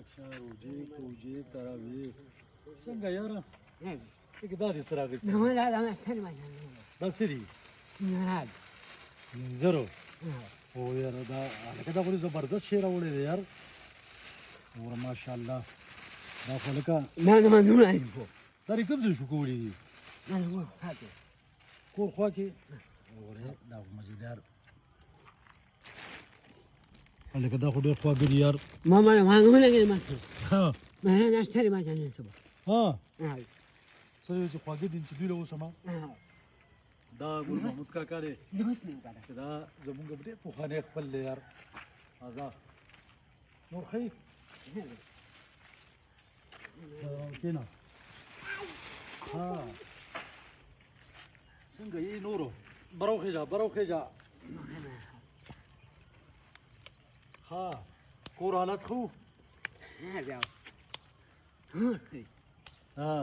عشاء روجي تراويح څنګه یاره کې دا دې سره اخیستی دا څه دي زرو او یاره دا لکه دا خو دې زبردست شی راوړی دی یار وره ماشاءالله دا خو لکه دا دې کوم ځای شو کوړي دي کور خوا کې وره دا خو مزیدار لکه دا خو ډېر خواږه دي یار ها څه یو چې خواږه دي چې دوی له اوسه ما دا ګل محمود کاکا دی چې دا زمونږ ډېر پخوانی خپل دی یار ازا نور ښه کېنه ها څنګه یې نورو براوخېجه ها کور حالت خو ها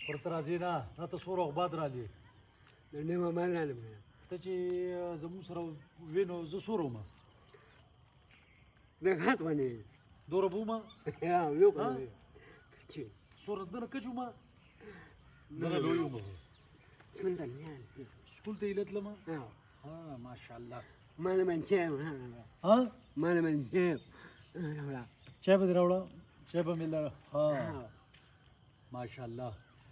ورته راځې نه راته څو روغ باد راځي ته چې زموږ سره وې نو زه څو رومه دوره بومه څوره دنه کجومه دنه لویومه سکول ته یې تلمه ها ماشاءالله ها چای به دې راوړه چای به مې ها ماشاءالله